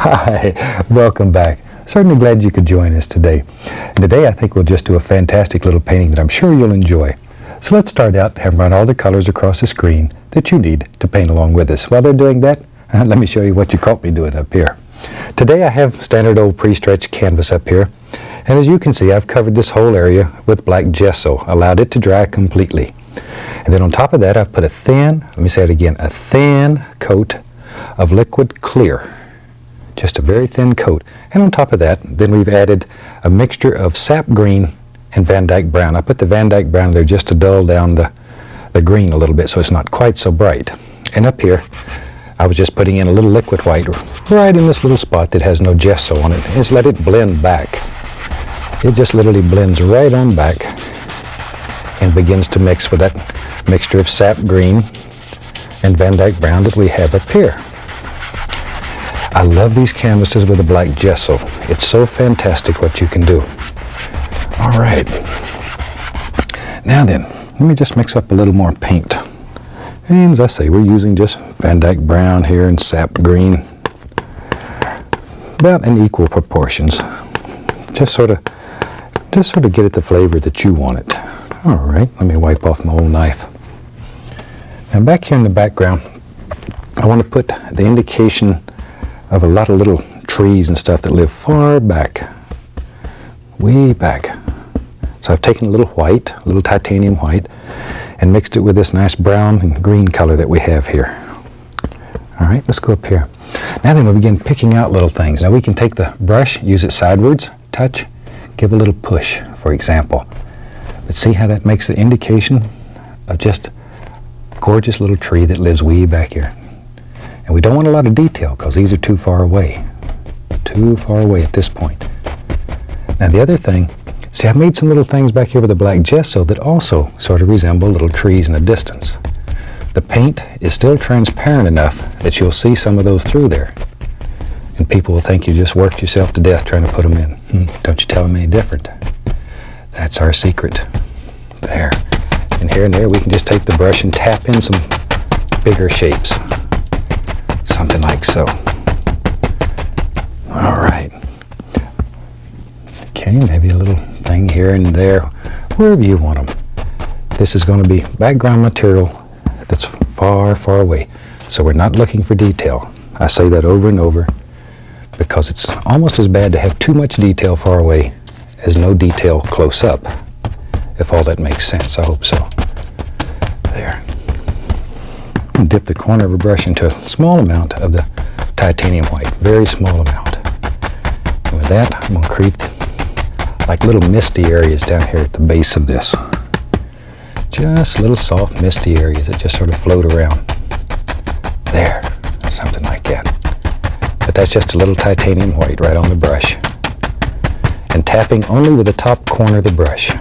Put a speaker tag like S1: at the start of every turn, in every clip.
S1: Hi, welcome back. Certainly glad you could join us today. And today I think we'll just do a fantastic little painting that I'm sure you'll enjoy. So let's start out and run all the colors across the screen that you need to paint along with us. While they're doing that, let me show you what you caught me doing up here. Today I have standard old pre-stretched canvas up here. And as you can see, I've covered this whole area with black gesso, allowed it to dry completely. And then on top of that, I've put a thin coat of liquid clear. Just a very thin coat. And on top of that, then we've added a mixture of sap green and Van Dyke brown. I put the Van Dyke brown there just to dull down the green a little bit so it's not quite so bright. And up here, I was just putting in a little liquid white right in this little spot that has no gesso on it. And just let it blend back. It just literally blends right on back and begins to mix with that mixture of sap green and Van Dyke brown that we have up here. I love these canvases with the black gesso. It's so fantastic what you can do. All right. Now then, let me just mix up a little more paint. And as I say, we're using just Van Dyke brown here and sap green. About in equal proportions. Just sort of get it the flavor that you want it. All right, let me wipe off my old knife. Now back here in the background, I want to put the indication of a lot of little trees and stuff that live far back, way back. So I've taken a little white, a little titanium white, and mixed it with this nice brown and green color that we have here. All right, let's go up here. Now then we begin picking out little things. Now we can take the brush, use it sidewards, touch, give a little push, for example. But see how that makes the indication of just a gorgeous little tree that lives way back here. And we don't want a lot of detail because these are too far away at this point. Now the other thing, see, I've made some little things back here with the black gesso that also sort of resemble little trees in the distance. The paint is still transparent enough that you'll see some of those through there. And people will think you just worked yourself to death trying to put them in. Don't you tell them any different. That's our secret. There. And here and there we can just take the brush and tap in some bigger shapes. Something like so. All right. Okay, maybe a little thing here and there, wherever you want them. This is going to be background material that's far, far away. So we're not looking for detail. I say that over and over because it's almost as bad to have too much detail far away as no detail close up. If all that makes sense, I hope so. There. And dip the corner of a brush into a small amount of the titanium white, very small amount. And with that, I'm going to create like little misty areas down here at the base of this. Just little soft misty areas that just sort of float around. There, something like that. But that's just a little titanium white right on the brush. And tapping only with the top corner of the brush.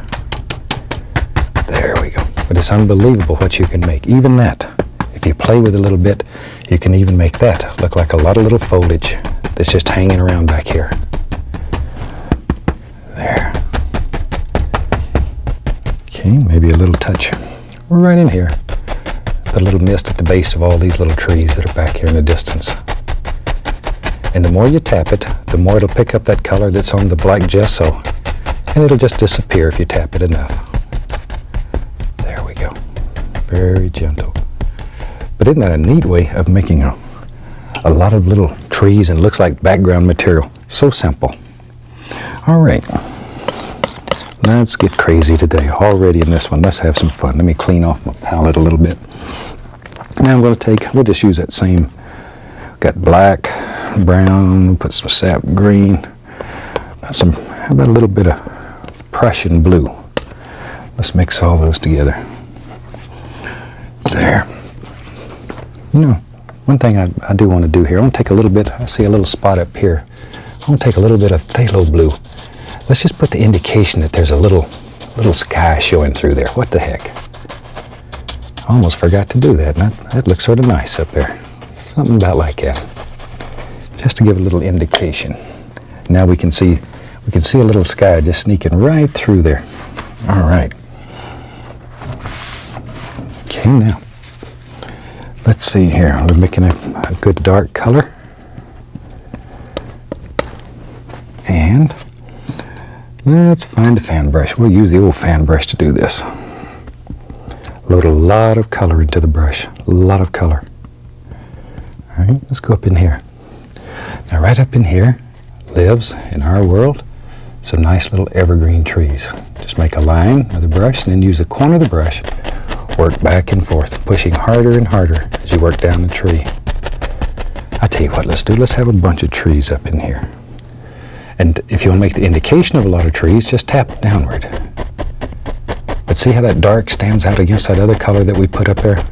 S1: There we go. But it's unbelievable what you can make. Even that. If you play with it a little bit, you can even make that look like a lot of little foliage that's just hanging around back here. There. Okay, maybe a little touch right in here. Put a little mist at the base of all these little trees that are back here in the distance. And the more you tap it, the more it'll pick up that color that's on the black gesso, and it'll just disappear if you tap it enough. There we go. Very gentle. But isn't that a neat way of making a lot of little trees and looks like background material? So simple. All right. Let's get crazy today. Already in this one. Let's have some fun. Let me clean off my palette a little bit. Now we'll just use that same, got black, brown, put some sap green, how about a little bit of Prussian blue. Let's mix all those together. There. You know, one thing I do want to do here, I want to take a little bit, I see a little spot up here. I want to take a little bit of phthalo blue. Let's just put the indication that there's a little sky showing through there. What the heck? I almost forgot to do that. That looks sort of nice up there. Something about like that. Just to give a little indication. Now we can see a little sky just sneaking right through there. All right. Okay, now let's see here. We're making a good dark color. And let's find a fan brush. We'll use the old fan brush to do this. Load a lot of color into the brush. A lot of color. All right, let's go up in here. Now right up in here lives, in our world, some nice little evergreen trees. Just make a line with the brush and then use the corner of the brush. Work back and forth, pushing harder and harder as you work down the tree. I tell you what, let's have a bunch of trees up in here. And if you want to make the indication of a lot of trees, just tap downward. But see how that dark stands out against that other color that we put up there?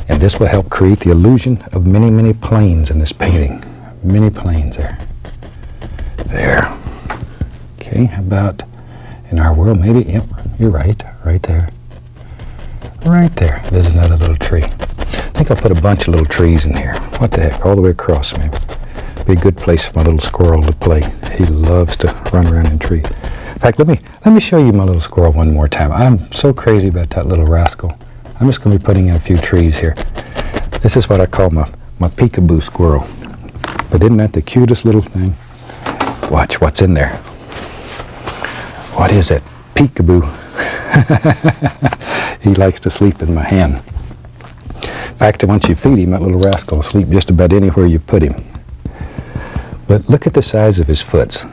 S1: And this will help create the illusion of many, many planes in this painting. Many planes there. There. Okay, how about in our world, maybe, yep, you're right there. Right there, there's another little tree. I think I'll put a bunch of little trees in here. What the heck, all the way across maybe. Be a good place for my little squirrel to play. He loves to run around in trees. In fact, let me show you my little squirrel one more time. I'm so crazy about that little rascal. I'm just going to be putting in a few trees here. This is what I call my peekaboo squirrel. But isn't that the cutest little thing? Watch what's in there. What is it? Peekaboo. He likes to sleep in my hand. In fact, once you feed him, that little rascal will sleep just about anywhere you put him. But look at the size of his foot.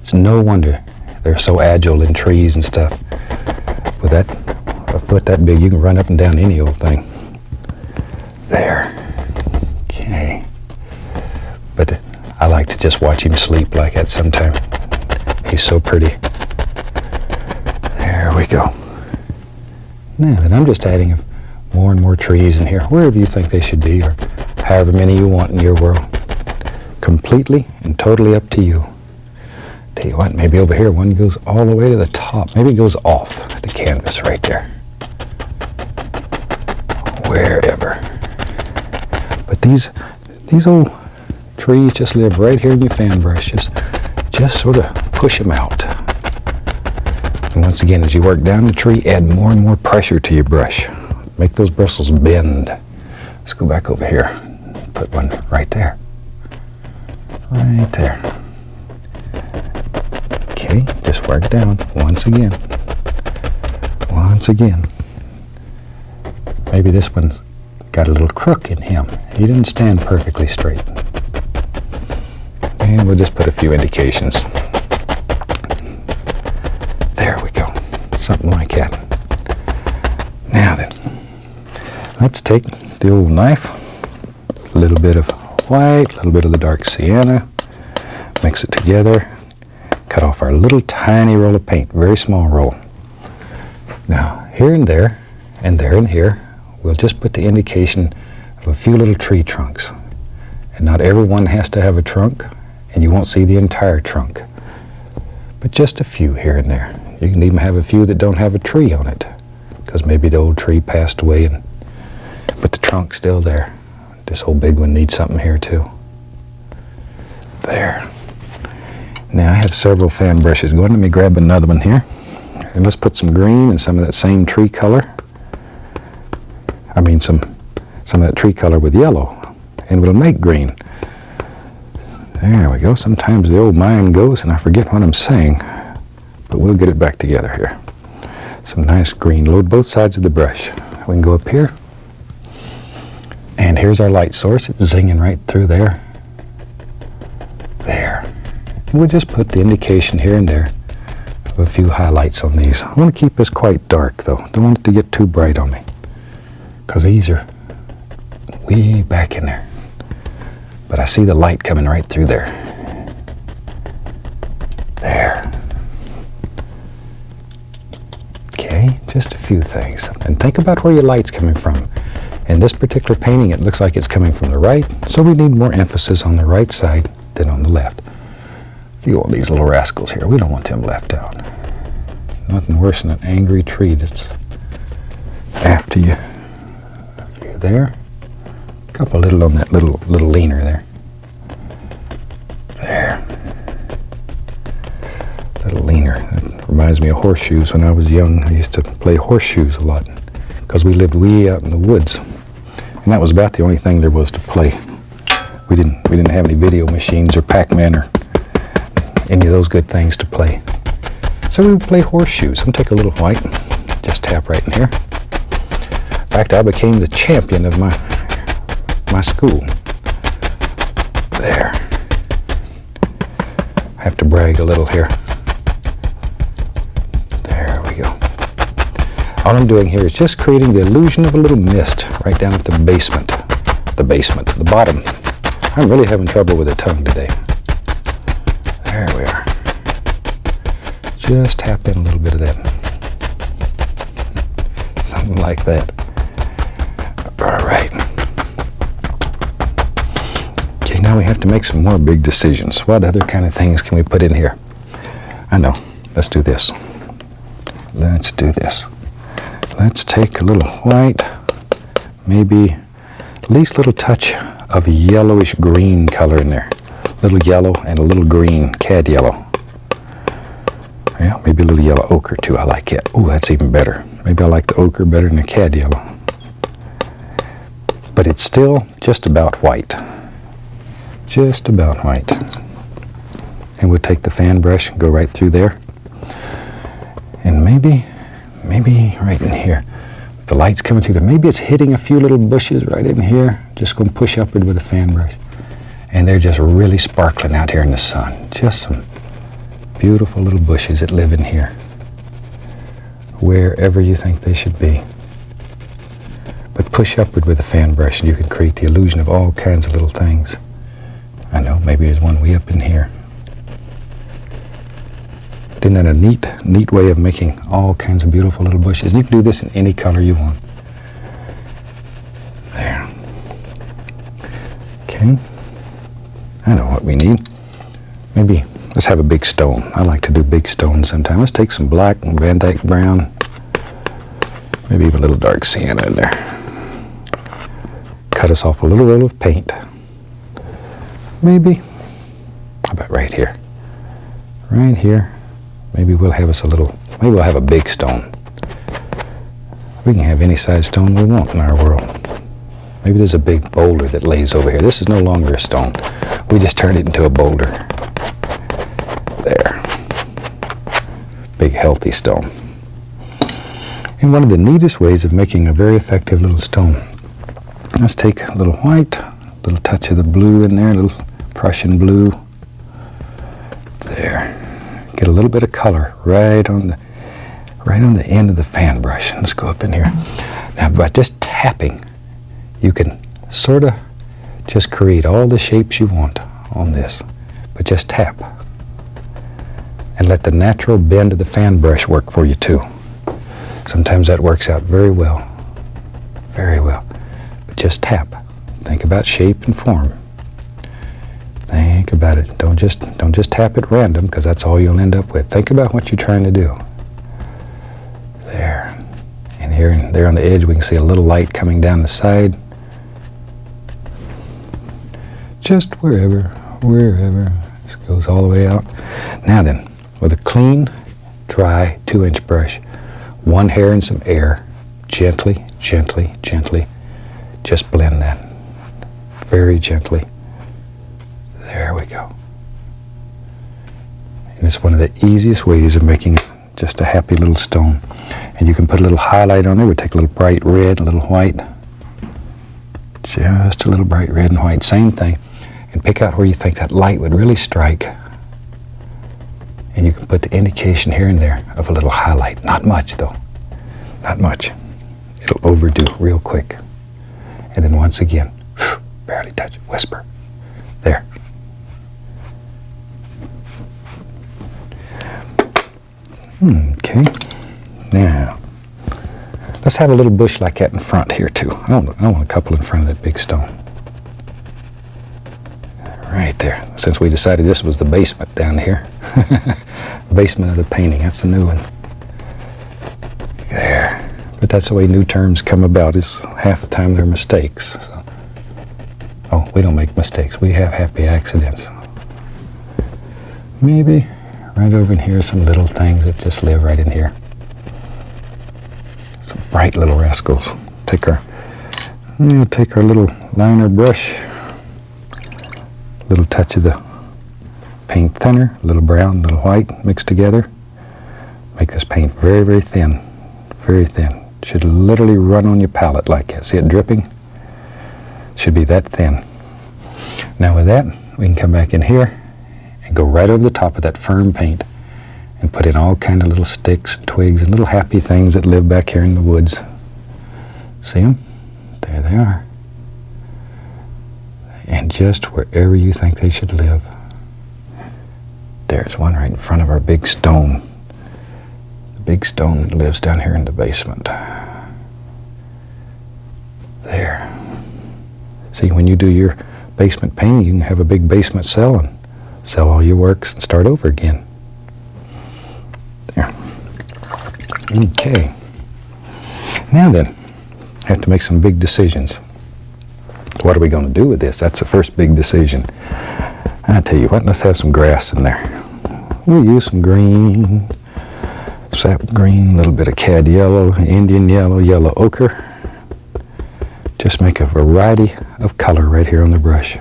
S1: It's no wonder they're so agile in trees and stuff. With a foot that big, you can run up and down any old thing. There. Okay. But I like to just watch him sleep like that sometime. He's so pretty. There we go. Now then, I'm just adding more and more trees in here, wherever you think they should be, or however many you want in your world. Completely and totally up to you. Tell you what, maybe over here one goes all the way to the top. Maybe it goes off the canvas right there. Wherever. But these old trees just live right here in your fan brush. Just sort of push them out. And once again, as you work down the tree, add more and more pressure to your brush. Make those bristles bend. Let's go back over here. Put one right there. Right there. Okay, just work down once again. Once again. Maybe this one's got a little crook in him. He didn't stand perfectly straight. And we'll just put a few indications. There we go. Something like that. Now then, let's take the old knife, a little bit of white, a little bit of the dark sienna, mix it together, cut off our little tiny roll of paint, very small roll. Now, here and there, and there and here, we'll just put the indication of a few little tree trunks. And not everyone has to have a trunk, and you won't see the entire trunk. But just a few here and there. You can even have a few that don't have a tree on it, because maybe the old tree passed away, but the trunk's still there. This old big one needs something here too. There. Now I have several fan brushes going. Let me grab another one here. And let's put some green and some of that same tree color. I mean some of that tree color with yellow. And it'll make green. There we go. Sometimes the old mind goes and I forget what I'm saying. But we'll get it back together here. Some nice green. Load both sides of the brush. We can go up here. And here's our light source. It's zinging right through there. There. And we'll just put the indication here and there of a few highlights on these. I want to keep this quite dark though. Don't want it to get too bright on me. Because these are way back in there. But I see the light coming right through there. There. Okay, just a few things. And think about where your light's coming from. In this particular painting, it looks like it's coming from the right, so we need more emphasis on the right side than on the left. A few of these little rascals here, we don't want them left out. Nothing worse than an angry tree that's after you. A few there. A couple little on that little leaner there. There. Little leaner. That reminds me of horseshoes. When I was young, I used to play horseshoes a lot because we lived way out in the woods. And that was about the only thing there was to play. We didn't have any video machines or Pac-Man or any of those good things to play. So we would play horseshoes. I'm going to take a little white, just tap right in here. In fact, I became the champion of my school. There. I have to brag a little here. There we go. All I'm doing here is just creating the illusion of a little mist right down at the basement. The bottom. I'm really having trouble with the tongue today. There we are. Just tap in a little bit of that. Something like that. All right. Okay, now we have to make some more big decisions. What other kind of things can we put in here? I know. Let's do this. Let's do this. Let's take a little white, maybe at least a little touch of yellowish green color in there. A little yellow and a little green, cad yellow. Yeah, maybe a little yellow ochre too. I like it. Ooh, that's even better. Maybe I like the ochre better than the cad yellow. But it's still just about white. Just about white. And we'll take the fan brush and go right through there. And maybe right in here. The light's coming through there. Maybe it's hitting a few little bushes right in here. Just going to push upward with a fan brush. And they're just really sparkling out here in the sun. Just some beautiful little bushes that live in here. Wherever you think they should be. But push upward with a fan brush and you can create the illusion of all kinds of little things. I know, maybe there's one way up in here. Isn't that a neat way of making all kinds of beautiful little bushes? And you can do this in any color you want. There. Okay. I know what we need. Maybe let's have a big stone. I like to do big stones sometimes. Let's take some black and Van Dyke brown. Maybe even a little dark sienna in there. Cut us off a little roll of paint. Maybe. How about right here? Right here. Maybe we'll have us maybe we'll have a big stone. We can have any size stone we want in our world. Maybe there's a big boulder that lays over here. This is no longer a stone. We just turned it into a boulder. There. Big healthy stone. And one of the neatest ways of making a very effective little stone. Let's take a little white, a little touch of the blue in there, a little Prussian blue. There. Get a little bit of color right on the end of the fan brush. Let's go up in here. Now, by just tapping, you can sort of just create all the shapes you want on this. But just tap. And let the natural bend of the fan brush work for you too. Sometimes that works out very well. Very well. But just tap. Think about shape and form. Think about it. Don't just tap at random, because that's all you'll end up with. Think about what you're trying to do. There. And here and there on the edge we can see a little light coming down the side. Just wherever. This goes all the way out. Now then, with a clean, dry 2-inch brush, one hair and some air, gently, just blend that. Very gently. There we go. And it's one of the easiest ways of making just a happy little stone. And you can put a little highlight on there. We take a little bright red, a little white. Just a little bright red and white. Same thing. And pick out where you think that light would really strike. And you can put the indication here and there of a little highlight. Not much though. Not much. It'll overdo real quick. And then once again, barely touch it. Whisper. There. Okay, now let's have a little bush like that in front here too. I want a couple in front of that big stone. Right there, since we decided this was the basement down here. Basement of the painting, that's a new one. There, but that's the way new terms come about, is half the time they're mistakes. So. Oh, we don't make mistakes, we have happy accidents. Maybe right over in here, some little things that just live right in here. Some bright little rascals. Take our little liner brush, little touch of the Paint thinner, a little brown, a little white mixed together. Make this paint very, very thin. Very thin. Should literally run on your palette like that. See it dripping? Should be that thin. Now with that, we can come back in here and go right over the top of that firm paint and put in all kind of little sticks and twigs and little happy things that live back here in the woods. See them? There they are. And just wherever you think they should live. There's one right in front of our big stone. The big stone that lives down here in the basement. There. See, when you do your basement painting, you can have a big basement sell and sell all your works and start over again. There. Okay. Now then, have to make some big decisions. What are we going to do with this? That's the first big decision. I tell you what, let's have some grass in there. We'll use some green, sap green, a little bit of cad yellow, Indian yellow, yellow ochre. Just make a variety of color right here on the brush.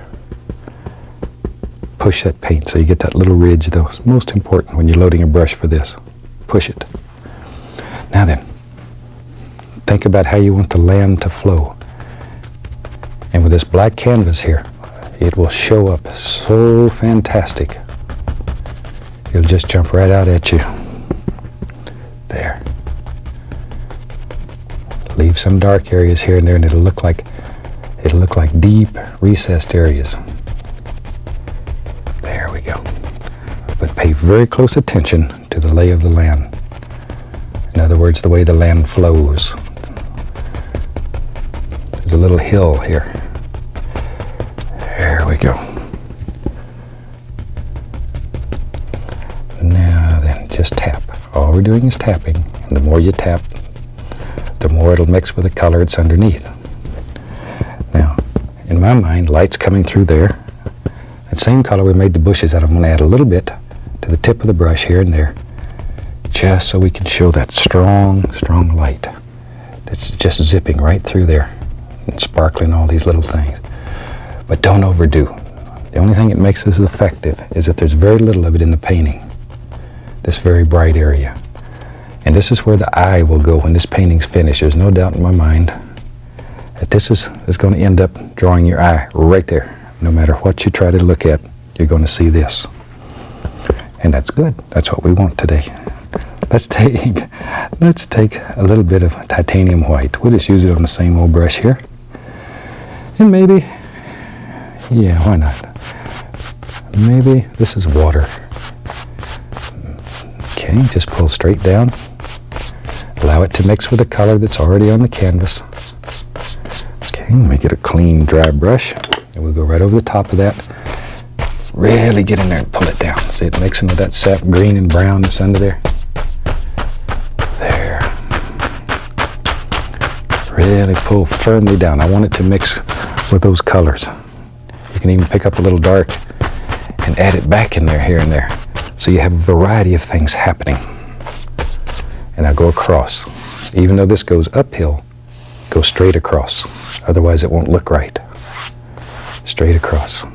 S1: Push that paint so you get that little ridge, though. It's most important when you're loading a brush for this. Push it. Now then, think about how you want the land to flow. And with this black canvas here, it will show up so fantastic. It'll just jump right out at you. There. Leave some dark areas here and there, and it'll look like deep recessed areas. There we go. But pay very close attention to the lay of the land. In other words, the way the land flows. There's a little hill here. There we go. Now then, just tap. All we're doing is tapping. And the more you tap, the more it'll mix with the color that's underneath. Now, in my mind, light's coming through there. That same color we made the bushes out of, I'm going to add a little bit to the tip of the brush here and there, just so we can show that strong, strong light that's just zipping right through there and sparkling all these little things. But don't overdo. The only thing that makes this effective is that there's very little of it in the painting, this very bright area. And this is where the eye will go when this painting's finished. There's no doubt in my mind that this is going to end up drawing your eye right there. No matter what you try to look at, you're going to see this. And that's good. That's what we want today. Let's take a little bit of titanium white. We'll just use it on the same old brush here. And maybe, yeah, why not? Maybe this is water. Okay, just pull straight down. Allow it to mix with the color that's already on the canvas. Okay, make it a clean, dry brush. And we'll go right over the top of that. Really get in there and pull it down. See it mixing with that sap green and brown that's under there? There. Really pull firmly down. I want it to mix with those colors. You can even pick up a little dark and add it back in there here and there. So you have a variety of things happening. And I go across. Even though this goes uphill, go straight across. Otherwise it won't look right. Straight across.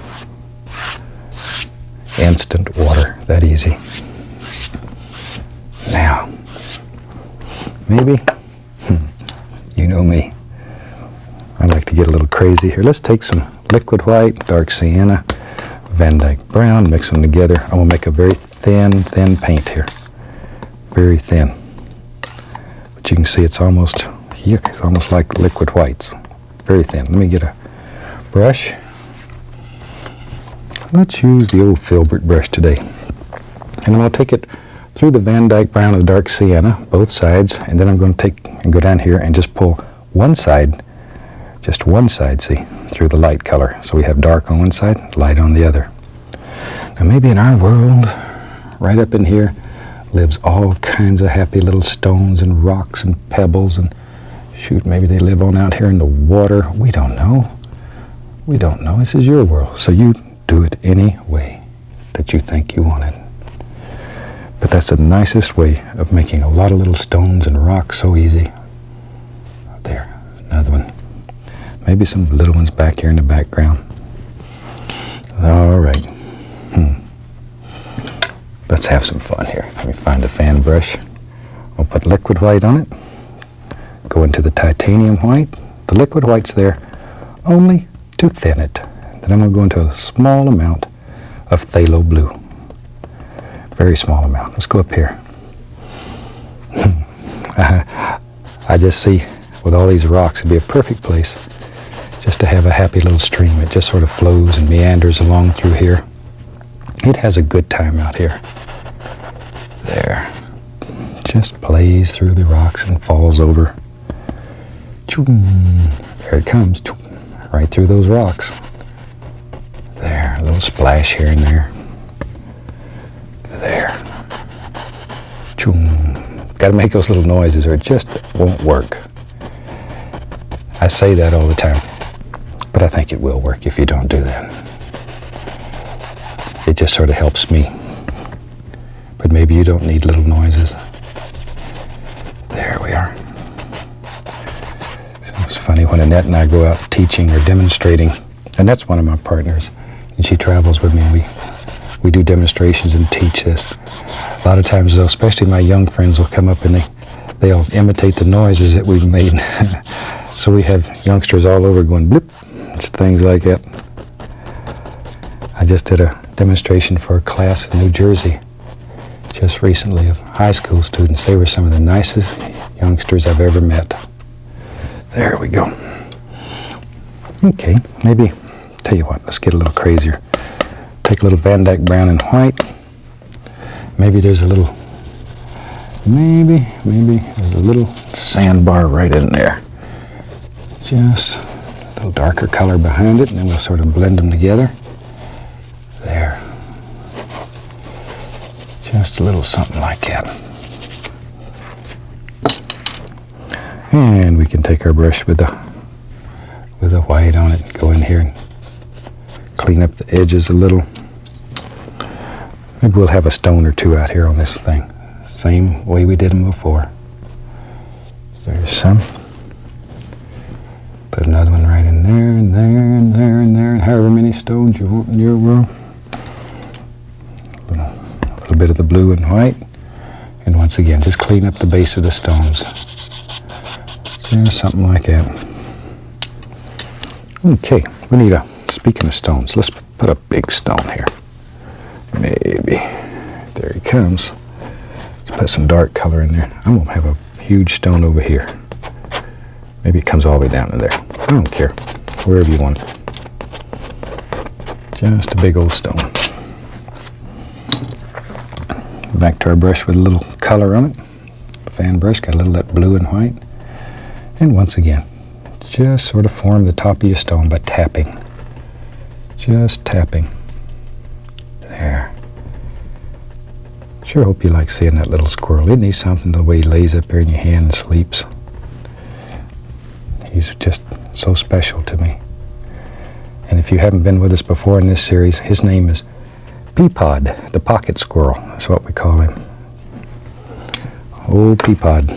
S1: Instant water, that easy. Now, maybe, you know me, I like to get a little crazy here. Let's take some liquid white, dark sienna, Van Dyke brown, mix them together. I'm going to make a very thin paint here. Very thin. But you can see it's almost like liquid whites. Very thin. Let me get a brush. Let's use the old filbert brush today. And I'm going to take it through the Van Dyke brown and the dark sienna, both sides, and then I'm going to take and go down here and just pull one side, just one side, see, through the light color. So we have dark on one side, light on the other. Now maybe in our world, right up in here, lives all kinds of happy little stones and rocks and pebbles and shoot, maybe they live on out here in the water. We don't know. We don't know. This is your world. So you do it any way that you think you want it. But that's the nicest way of making a lot of little stones and rocks so easy. There, another one. Maybe some little ones back here in the background. All right. Let's have some fun here. Let me find a fan brush. I'll put liquid white on it. Go into the titanium white. The liquid white's there only to thin it. Then I'm going to go into a small amount of phthalo blue. Very small amount. Let's go up here. I just see with all these rocks, it'd be a perfect place just to have a happy little stream. It just sort of flows and meanders along through here. It has a good time out here. There. Just plays through the rocks and falls over. There it comes. Right through those rocks. There. A little splash here and there. There. Got to make those little noises or it just won't work. I say that all the time, but I think it will work if you don't do that. It just sort of helps me. But maybe you don't need little noises. There we are. So it's funny when Annette and I go out teaching or demonstrating. Annette's one of my partners, and she travels with me. We do demonstrations and teach this. A lot of times, though, especially my young friends will come up and they'll imitate the noises that we've made. So we have youngsters all over going blip, things like that. I just did a demonstration for a class in New Jersey just recently of high school students. They were some of the nicest youngsters I've ever met. There we go. Okay, maybe, tell you what, let's get a little crazier. Take a little Van Dyke brown and white. Maybe there's a little, maybe there's a little sandbar right in there. Just a little darker color behind it, and then we'll sort of blend them together. There. Just a little something like that. And we can take our brush with the white on it, go in here and clean up the edges a little. Maybe we'll have a stone or two out here on this thing. Same way we did them before. There's some. Put another one right in there, and there, and there, and there, and however many stones you want in your row. A little bit of the blue and white. And once again, just clean up the base of the stones. Just something like that. Okay, we need speaking of stones, let's put a big stone here. Maybe. There he comes. Let's put some dark color in there. I'm going to have a huge stone over here. Maybe it comes all the way down to there. I don't care. Wherever you want it. Just a big old stone. Back to our brush with a little color on it. Fan brush, got a little of that blue and white. And once again, just sort of form the top of your stone by tapping. Just tapping. There. Sure hope you like seeing that little squirrel. Isn't he something, the way he lays up there in your hand and sleeps? He's just so special to me. And if you haven't been with us before in this series, his name is Peapod, the pocket squirrel. That's what we call him. Oh, Peapod.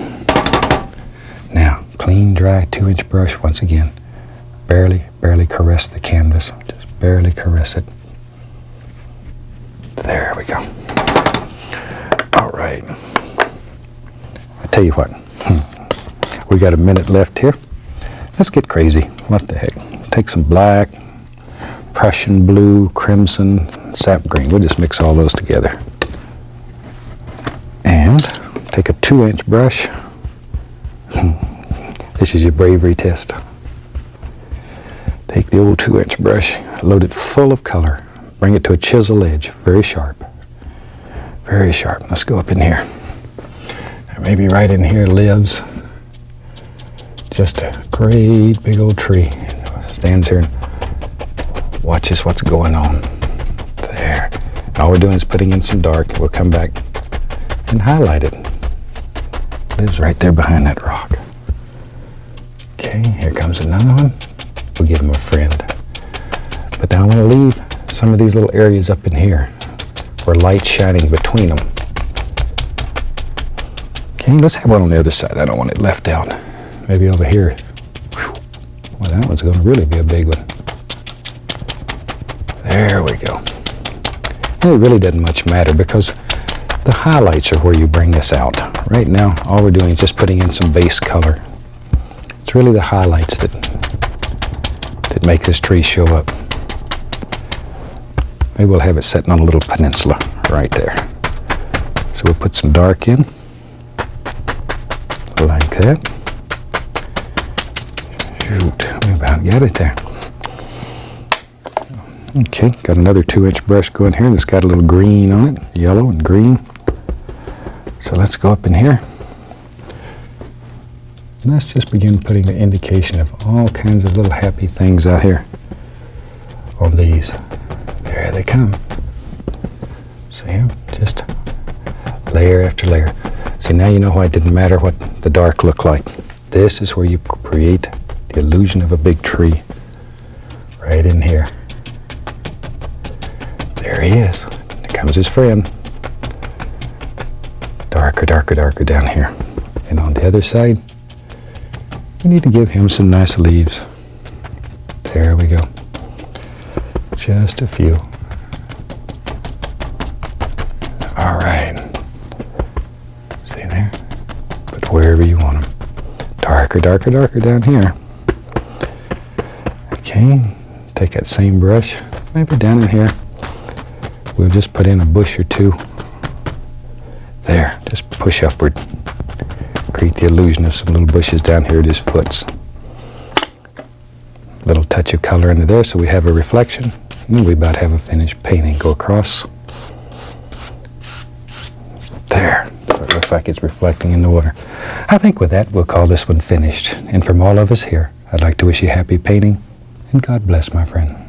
S1: Now, clean, dry 2-inch brush once again. Barely caress the canvas. Just barely caress it. There we go. All right. I tell you what. We got a minute left here. Let's get crazy. What the heck? Take some black, Prussian blue, crimson, sap green. We'll just mix all those together. And take a 2-inch brush. This is your bravery test. Take the old 2-inch brush, load it full of color. Bring it to a chisel edge, very sharp. Very sharp. Let's go up in here. And maybe right in here lives just a great big old tree. Stands here and watches what's going on. There. All we're doing is putting in some dark. We'll come back and highlight it. Lives right there behind that rock. Okay, here comes another one. We'll give him a friend. But now I want to leave some of these little areas up in here where light's shining between them. Okay, let's have one on the other side. I don't want it left out. Maybe over here. Whew. Well, that one's going to really be a big one. There we go. And it really doesn't much matter because The highlights are where you bring this out. Right now, all we're doing is just putting in some base color. It's really the highlights that make this tree show up. Maybe we'll have it sitting on a little peninsula right there. So we'll put some dark in, like that. Shoot, we about got it there. Okay, got another 2-inch brush going here, and it's got a little green on it, yellow and green. So let's go up in here. And let's just begin putting the indication of all kinds of little happy things out here on these. There they come. See them? Just layer after layer. See, now you know why it didn't matter what the dark looked like. This is where you create the illusion of a big tree. Right in here. There he is. Here comes his friend. Darker, darker, darker down here. And on the other side, we need to give him some nice leaves. There we go. Just a few. All right. See there? But wherever you want them. Darker, darker, darker down here. Okay. Take that same brush, maybe down in here. We'll just put in a bush or two. There, just push upward. Create the illusion of some little bushes down here at his foots. Little touch of color into there so we have a reflection. And we about have a finished painting. Go across. There. So it looks like it's reflecting in the water. I think with that we'll call this one finished. And from all of us here, I'd like to wish you happy painting and God bless, my friend.